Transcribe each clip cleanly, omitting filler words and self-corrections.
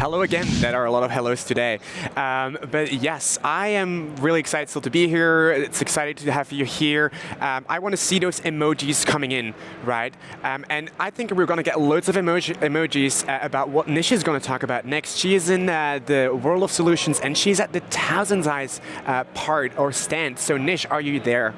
Hello again. There are a lot of hellos today. But yes, I am really excited still to be here. It's exciting to have you here. I want to see those emojis coming in, right? And I think we're going to get loads of emojis about what Nish is going to talk about next. She is in the world of solutions, and she's at the ThousandEyes part or stand. So Nish, are you there?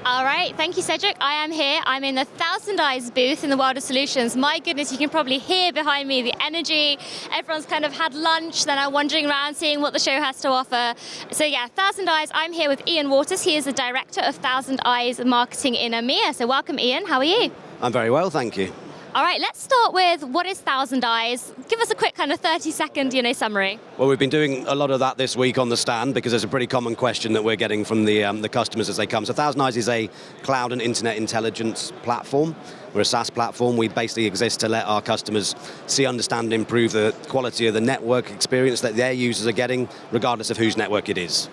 All right, thank you, Cedric. I am here. I'm in the ThousandEyes booth in the world of solutions. My goodness, you can probably hear behind me the energy. Everyone's kind of had lunch, then are wandering around seeing what the show has to offer. So yeah, ThousandEyes, I'm here with Ian Waters. He is the director of ThousandEyes marketing in EMEA. So welcome, Ian. How are you? I'm very well, thank you. All right, let's start with what is ThousandEyes? Give us a quick kind of 30-second, summary. Well, we've been doing a lot of that this week on the stand because there's a pretty common question that we're getting from the customers as they come. So ThousandEyes is a cloud and internet intelligence platform. We're a SaaS platform. We basically exist to let our customers see, understand, and improve the quality of the network experience that their users are getting, regardless of whose network it is.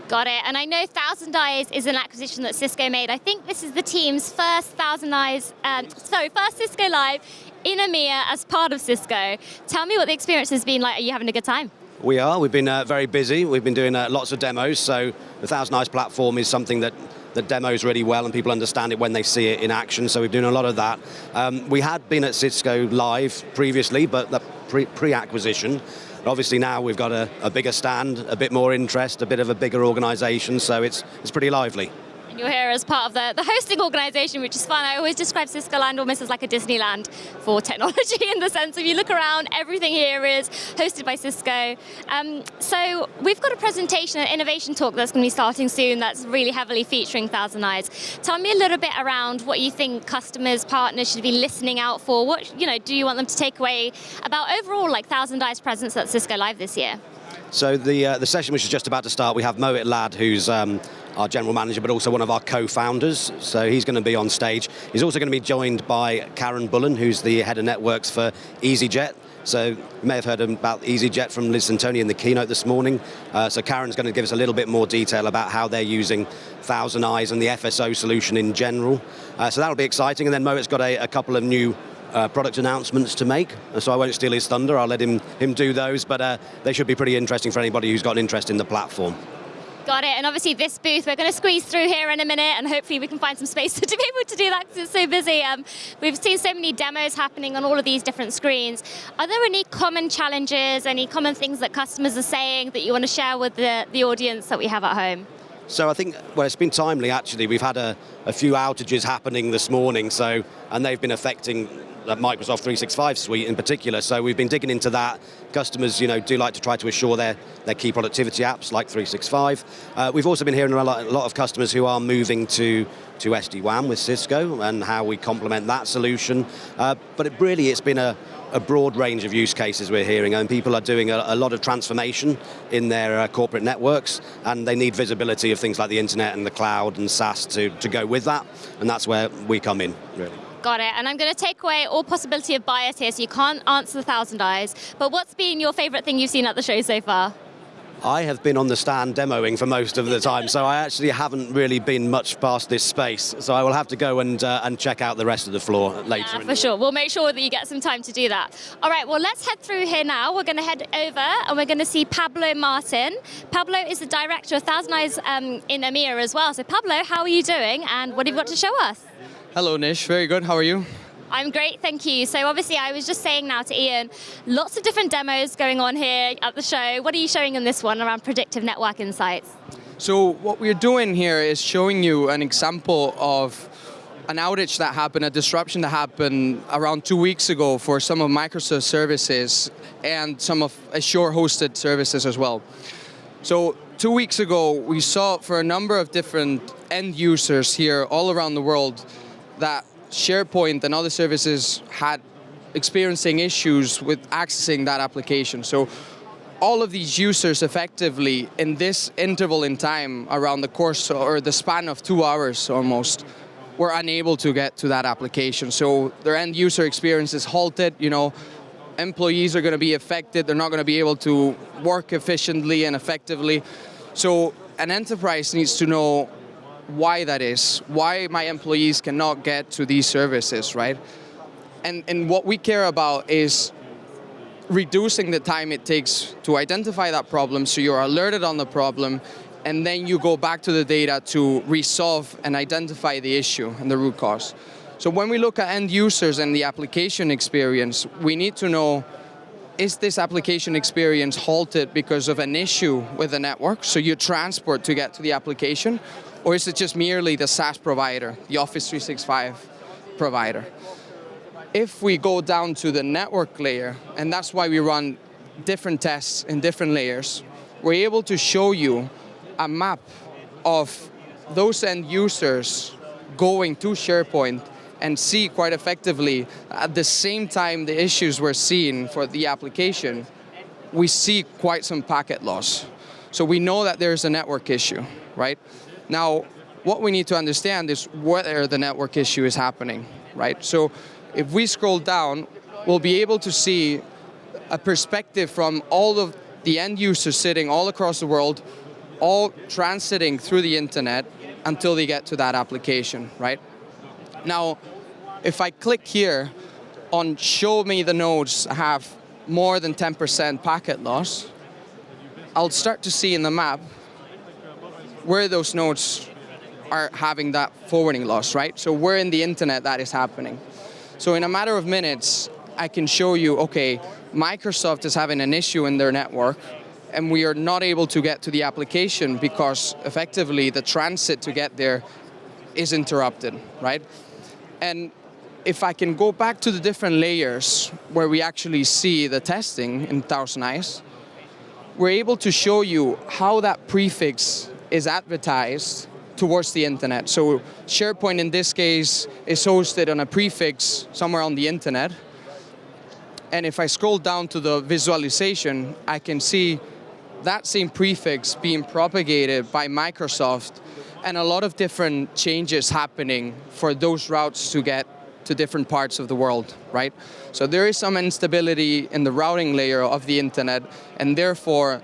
Got it. And I know ThousandEyes is an acquisition that Cisco made. I think this is the team's first first Cisco Live in EMEA as part of Cisco. Tell me what the experience has been like. Are you having a good time? We are. We've been very busy. We've been doing lots of demos. So the ThousandEyes platform is something that demos really well and people understand it when they see it in action. So we're doing a lot of that. We had been at Cisco Live previously, but the pre-acquisition. Obviously now we've got a bigger stand, a bit more interest, a bit of a bigger organization, so it's pretty lively. And you're here as part of the hosting organization, which is fun. I always describe Cisco Land almost as like a Disneyland for technology in the sense if you look around, everything here is hosted by Cisco. So we've got a presentation, an innovation talk that's going to be starting soon that's really heavily featuring ThousandEyes. Tell me a little bit around what you think customers, partners should be listening out for. What do you want them to take away about overall like ThousandEyes presence at Cisco Live this year? So the session which is just about to start, we have Mohit Lad, who's our general manager, but also one of our co-founders. So he's going to be on stage. He's also going to be joined by Karen Bullen, who's the head of networks for EasyJet. So you may have heard about EasyJet from Liz Santoni in the keynote this morning. So Karen's going to give us a little bit more detail about how they're using ThousandEyes and the FSO solution in general. So that'll be exciting. And then Mohit's got a couple of new product announcements to make, so I won't steal his thunder. I'll let him do those, but they should be pretty interesting for anybody who's got an interest in the platform. Got it, and obviously this booth, we're going to squeeze through here in a minute, and hopefully we can find some space to be able to do that because it's so busy. We've seen so many demos happening on all of these different screens. Are there any common challenges, any common things that customers are saying that you want to share with the audience that we have at home? So I think, well, it's been timely actually. We've had a few outages happening this morning, and they've been affecting the Microsoft 365 suite in particular. So we've been digging into that. Customers, do like to try to assure their key productivity apps like 365. We've also been hearing a lot of customers who are moving to SD-WAN with Cisco and how we complement that solution. But it's been a broad range of use cases we're hearing, and people are doing a lot of transformation in their corporate networks, and they need visibility of things like the internet and the cloud and SaaS to go with that, and that's where we come in, really. Got it, and I'm going to take away all possibility of bias here, so you can't answer the ThousandEyes, but what's been your favorite thing you've seen at the show so far? I have been on the stand demoing for most of the time, so I actually haven't really been much past this space. So I will have to go and check out the rest of the floor later. Yeah, for sure. We'll make sure that you get some time to do that. All right, well, let's head through here now. We're going to head over and we're going to see Pablo Martin. Pablo is the director of ThousandEyes in EMEA as well. So Pablo, how are you doing and what have you got to show us? Hello, Nish. Very good. How are you? I'm great, thank you. So obviously I was just saying now to Ian, lots of different demos going on here at the show. What are you showing in this one around predictive network insights? So what we're doing here is showing you an example of an outage that happened, a disruption that happened around 2 weeks ago for some of Microsoft services and some of Azure hosted services as well. So 2 weeks ago, we saw for a number of different end users here all around the world that SharePoint and other services had experiencing issues with accessing that application. So all of these users effectively in this interval in time around the course or the span of 2 hours almost were unable to get to that application. So their end user experience is halted, employees are going to be affected, they're not going to be able to work efficiently and effectively. So an enterprise needs to know why that is, why my employees cannot get to these services, right? And what we care about is reducing the time it takes to identify that problem, so you're alerted on the problem, and then you go back to the data to resolve and identify the issue and the root cause. So when we look at end users and the application experience, we need to know, is this application experience halted because of an issue with the network, so you transport to get to the application, or is it just merely the SaaS provider, the Office 365 provider? If we go down to the network layer, and that's why we run different tests in different layers, we're able to show you a map of those end users going to SharePoint and see quite effectively at the same time the issues we're seeing for the application, we see quite some packet loss. So we know that there's a network issue, right? Now, what we need to understand is whether the network issue is happening, right? So if we scroll down, we'll be able to see a perspective from all of the end users sitting all across the world, all transiting through the internet until they get to that application, right? Now, if I click here on show me the nodes have more than 10% packet loss, I'll start to see in the map where those nodes are having that forwarding loss, right? So where in the internet that is happening. So in a matter of minutes, I can show you, okay, Microsoft is having an issue in their network, and we are not able to get to the application because effectively the transit to get there is interrupted, right? And if I can go back to the different layers where we actually see the testing in ThousandEyes, we're able to show you how that prefix is advertised towards the internet. So SharePoint in this case is hosted on a prefix somewhere on the internet. And if I scroll down to the visualization, I can see that same prefix being propagated by Microsoft and a lot of different changes happening for those routes to get to different parts of the world, right? So there is some instability in the routing layer of the internet, and therefore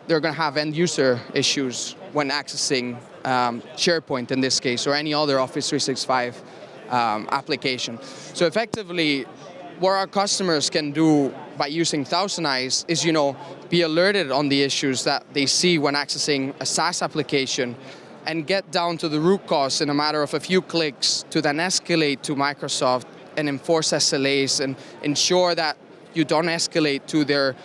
they're going to have end user issues when accessing SharePoint in this case, or any other Office 365 application. So effectively, what our customers can do by using ThousandEyes is, be alerted on the issues that they see when accessing a SaaS application and get down to the root cause in a matter of a few clicks to then escalate to Microsoft and enforce SLAs and ensure that you don't escalate to their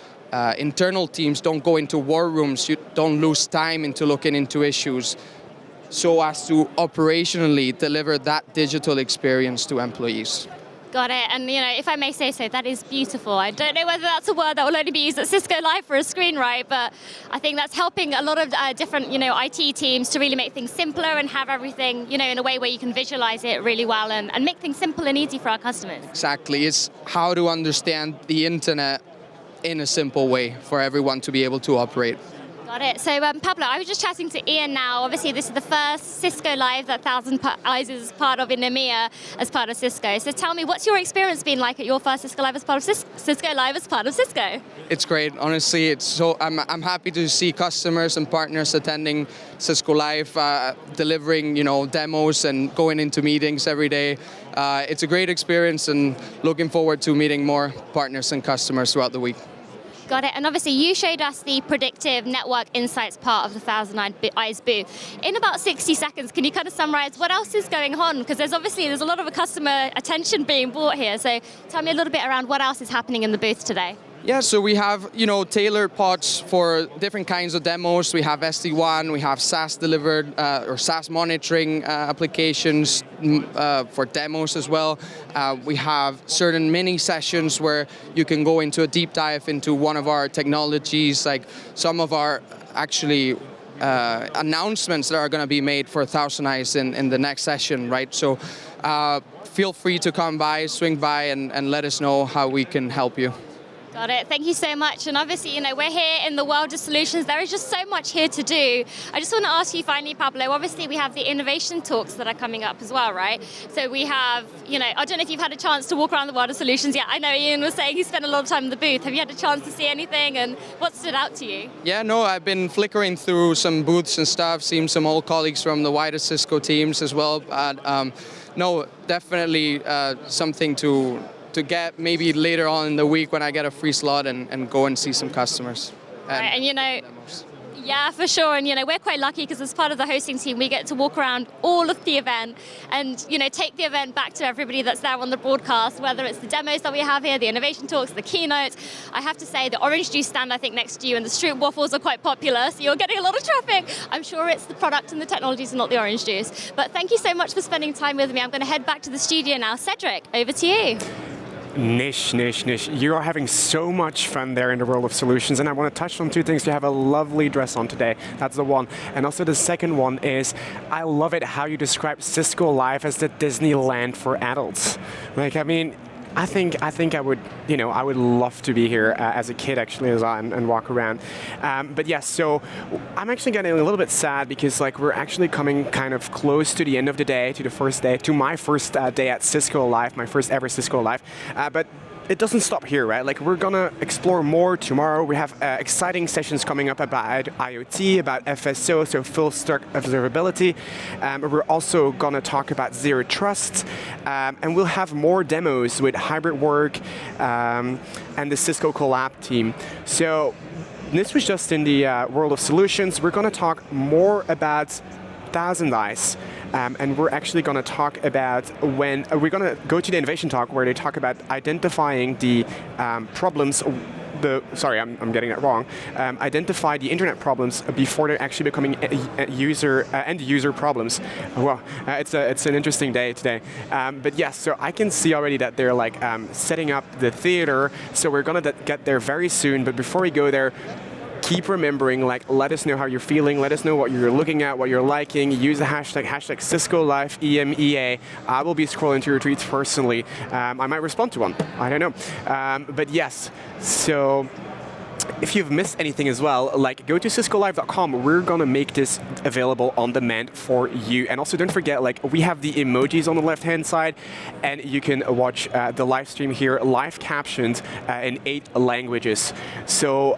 internal teams, don't go into war rooms, you don't lose time into looking into issues, so as to operationally deliver that digital experience to employees. Got it. And if I may say so, that is beautiful. I don't know whether that's a word that will only be used at Cisco Live for a screen, right? But I think that's helping a lot of different, IT teams to really make things simpler and have everything, in a way where you can visualize it really well and make things simple and easy for our customers. Exactly. It's how to understand the internet in a simple way for everyone to be able to operate. Got it. So Pablo, I was just chatting to Ian now. Obviously, this is the first Cisco Live that ThousandEyes is part of in EMEA as part of Cisco. So tell me, what's your experience been like at your first Cisco Live as part of Cisco Live as part of Cisco? It's great. Honestly, I'm happy to see customers and partners attending Cisco Live, delivering demos and going into meetings every day. It's a great experience, and looking forward to meeting more partners and customers throughout the week. Got it. And obviously you showed us the predictive network insights part of the ThousandEyes booth. In about 60 seconds, can you kind of summarize what else is going on? Because there's a lot of customer attention being brought here. So tell me a little bit around what else is happening in the booth today. Yeah, so we have, tailored pods for different kinds of demos. We have SD-WAN, we have SaaS delivered or SaaS monitoring applications for demos as well. We have certain mini sessions where you can go into a deep dive into one of our technologies, like some of our actually announcements that are going to be made for ThousandEyes in the next session, right? So feel free to come by, swing by, and let us know how we can help you. Got it. Thank you so much. And obviously, we're here in the world of solutions. There is just so much here to do. I just want to ask you finally, Pablo, obviously we have the innovation talks that are coming up as well, right? So we have, I don't know if you've had a chance to walk around the world of solutions yet. I know Ian was saying he spent a lot of time in the booth. Have you had a chance to see anything, and what stood out to you? Yeah, no, I've been flickering through some booths and stuff, seeing some old colleagues from the wider Cisco teams as well. No, definitely something to to get maybe later on in the week when I get a free slot and go and see some customers. Right, and demos. yeah, for sure. And we're quite lucky because as part of the hosting team, we get to walk around all of the event and take the event back to everybody that's there on the broadcast, whether it's the demos that we have here, the innovation talks, the keynotes. I have to say the orange juice stand I think next to you and the street waffles are quite popular, so you're getting a lot of traffic. I'm sure it's the product and the technologies and not the orange juice. But thank you so much for spending time with me. I'm going to head back to the studio now. Cedric, over to you. Nish. You are having so much fun there in the world of solutions, and I want to touch on two things. You have a lovely dress on today. That's the one. And also the second one is, I love it how you describe Cisco Live as the Disneyland for adults. Like, I mean, I think I would, I would love to be here as a kid actually as well and walk around. But yes, so I'm actually getting a little bit sad because we're actually coming kind of close to the end of the day, to the first day, to my first day at Cisco Live, my first ever Cisco Live. But it doesn't stop here, right? We're gonna explore more tomorrow. We have exciting sessions coming up about IoT, about FSO, so full stack observability. We're also gonna talk about zero trust, and we'll have more demos with hybrid work and the Cisco Collab team. So this was just in the world of solutions. We're gonna talk more about ThousandEyes. And we're actually going to talk about we're going to go to the innovation talk where they talk about identifying the problems. I'm getting that wrong. Identify the internet problems before they're actually becoming end user problems. Well, it's an interesting day today. But yes, so I can see already that they're setting up the theater. So we're going to get there very soon. But before we go there, keep remembering, let us know how you're feeling, let us know what you're looking at, what you're liking, use the hashtag Cisco Live EMEA. I will be scrolling through your tweets personally. I might respond to one, I don't know. But yes, so if you've missed anything as well, go to CiscoLive.com. We're gonna make this available on demand for you. And also don't forget, we have the emojis on the left-hand side, and you can watch the live stream here, live captioned in 8 languages. So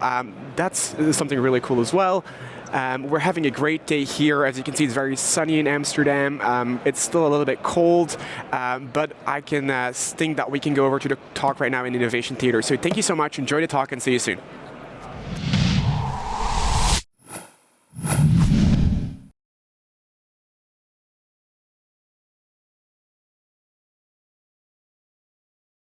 that's something really cool as well. We're having a great day here. As you can see, it's very sunny in Amsterdam. It's still a little bit cold, but I can think that we can go over to the talk right now in the Innovation Theater. So thank you so much. Enjoy the talk and see you soon.